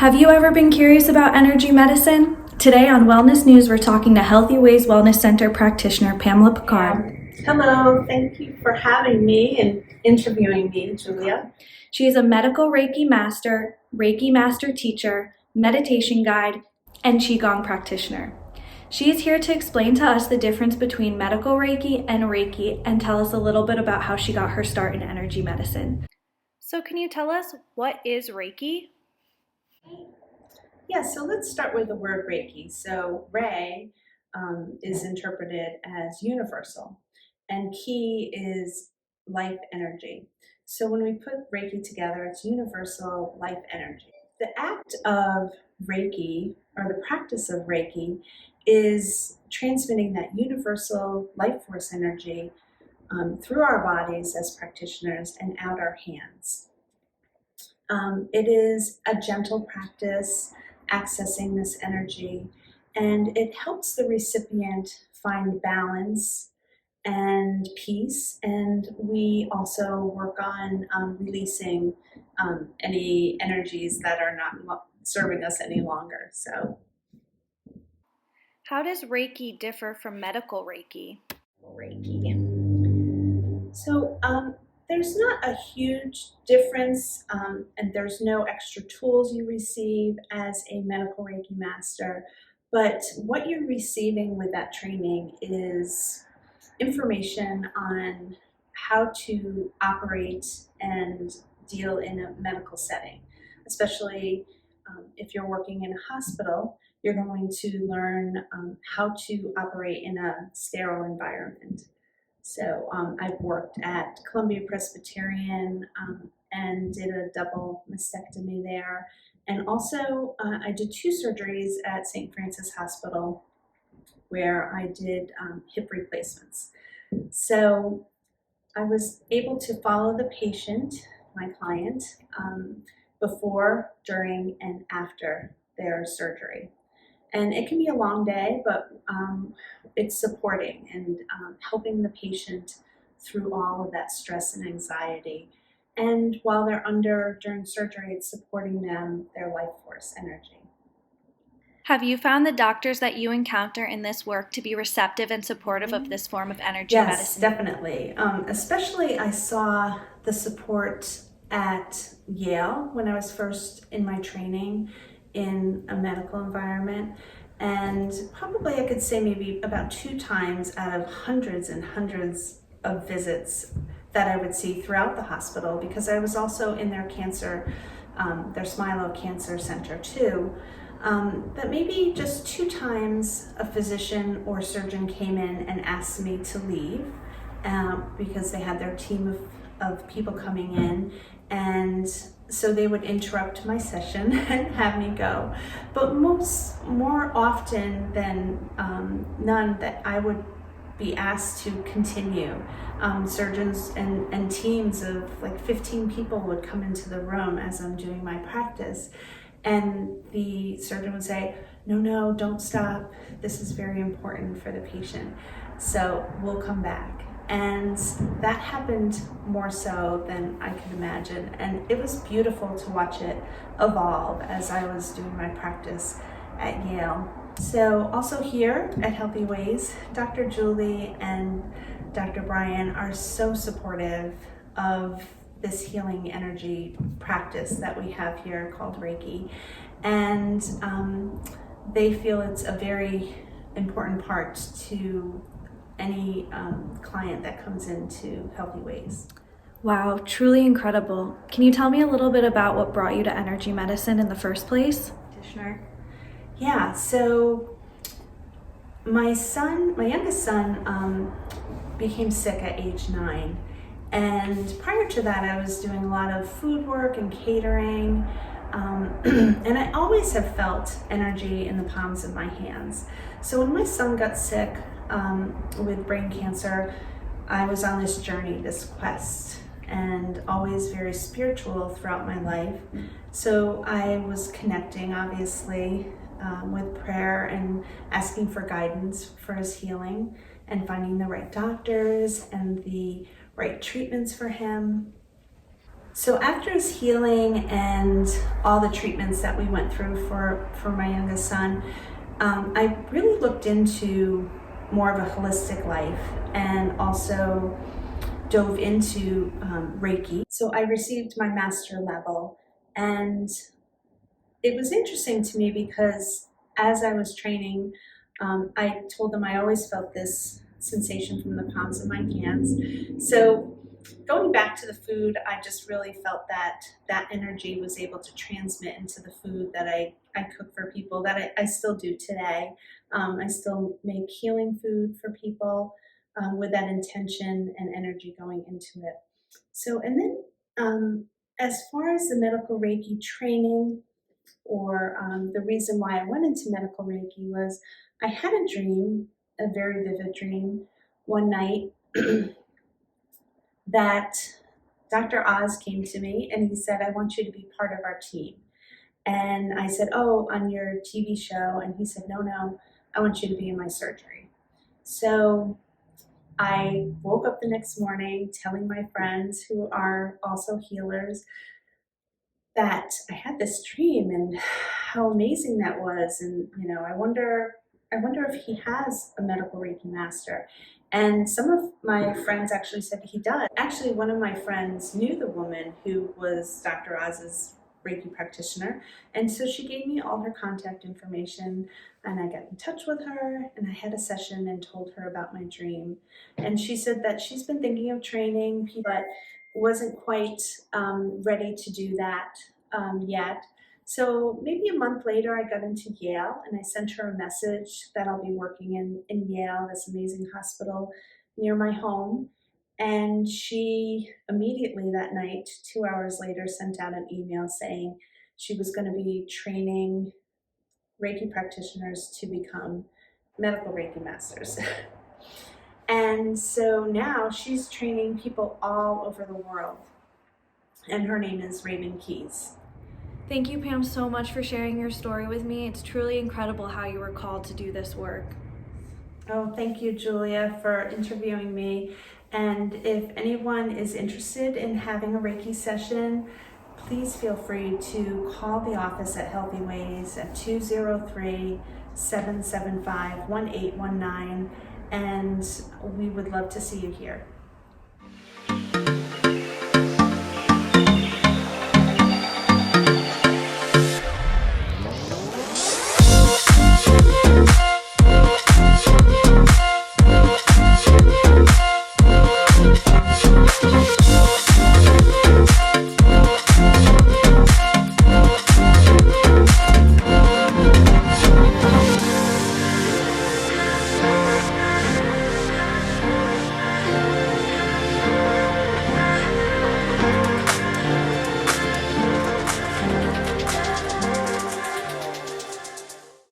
Have you ever been curious about energy medicine? Today on Wellness News, we're talking to Healthy Ways Wellness Center practitioner Pamela Picard. Hello, thank you for having me and interviewing me, Julia. She is a medical Reiki master teacher, meditation guide, and Qigong practitioner. She is here to explain to us the difference between medical Reiki and tell us a little bit about how she got her start in energy medicine. So can you tell us what is Reiki? Yeah, so let's start with the word Reiki. So Rei is interpreted as universal, and Ki is life energy. So when we put Reiki together, it's universal life energy. The act of Reiki, or the practice of Reiki, is transmitting that universal life force energy through our bodies as practitioners and out our hands. It is a gentle practice accessing this energy, and it helps the recipient find balance and peace. And we also work on releasing any energies that are not serving us any longer. How does Reiki differ from medical Reiki? So there's not a huge difference, and there's no extra tools you receive as a medical Reiki master. But what you're receiving with that training is information on how to operate and deal in a medical setting, especially if you're working in a hospital. You're going to learn how to operate in a sterile environment. So I've worked at Columbia Presbyterian and did a double mastectomy there. And also I did 2 surgeries at St. Francis Hospital where I did hip replacements. So I was able to follow the patient, my client, before, during, and after their surgery. And it can be a long day, but it's supporting and helping the patient through all of that stress and anxiety. And while they're during surgery, it's supporting them, their life force energy. Have you found the doctors that you encounter in this work to be receptive and supportive of this form of energy medicine? Yes, definitely. Especially I saw the support at Yale when I was first in my training in a medical environment, and probably I could say maybe about 2 times out of hundreds and hundreds of visits that I would see throughout the hospital, because I was also in their Smilo Cancer Center too. But maybe just 2 times a physician or surgeon came in and asked me to leave because they had their team of people coming in, and so they would interrupt my session and have me go. But more often than none, that I would be asked to continue. Surgeons and teams of like 15 people would come into the room as I'm doing my practice, and the surgeon would say, no, don't stop. This is very important for the patient. So we'll come back. And that happened more so than I could imagine. And it was beautiful to watch it evolve as I was doing my practice at Yale. So also here at Healthy Ways, Dr. Julie and Dr. Brian are so supportive of this healing energy practice that we have here called Reiki. And they feel it's a very important part to any client that comes into Healthy Ways. Wow, truly incredible. Can you tell me a little bit about what brought you to energy medicine in the first place? Practitioner. Yeah, so my youngest son became sick at age 9. And prior to that, I was doing a lot of food work and catering. And I always have felt energy in the palms of my hands. So when my son got sick with brain cancer, I was on this journey, this quest, and always very spiritual throughout my life. So I was connecting, obviously, with prayer and asking for guidance for his healing and finding the right doctors and the right treatments for him. So after his healing and all the treatments that we went through for my youngest son, I really looked into more of a holistic life and also dove into Reiki. So I received my master level, and it was interesting to me because as I was training, I told them I always felt this sensation from the palms of my hands. So going back to the food, I just really felt that that energy was able to transmit into the food that I cook for people, that I still do today. I still make healing food for people with that intention and energy going into it. So, and then as far as the medical Reiki training, or the reason why I went into medical Reiki was I had a dream, a very vivid dream, one night that Dr. Oz came to me and he said, I want you to be part of our team. And I said, oh, on your TV show? And he said, no, I want you to be in my surgery. So I woke up the next morning telling my friends who are also healers that I had this dream and how amazing that was. And, I wonder if he has a medical Reiki master. And some of my friends actually said he does. Actually, one of my friends knew the woman who was Dr. Oz's Reiki practitioner. And so she gave me all her contact information, and I got in touch with her, and I had a session and told her about my dream. And she said that she's been thinking of training, but wasn't quite ready to do that yet. So maybe a month later, I got into Yale and I sent her a message that I'll be working in Yale, this amazing hospital near my home. And she immediately that night, 2 hours later, sent out an email saying she was going to be training Reiki practitioners to become medical Reiki masters. And so now she's training people all over the world. And her name is Raven Keys. Thank you, Pam, so much for sharing your story with me. It's truly incredible how you were called to do this work. Oh, thank you, Julia, for interviewing me. And if anyone is interested in having a Reiki session, please feel free to call the office at Healthy Ways at 203-775-1819, and we would love to see you here.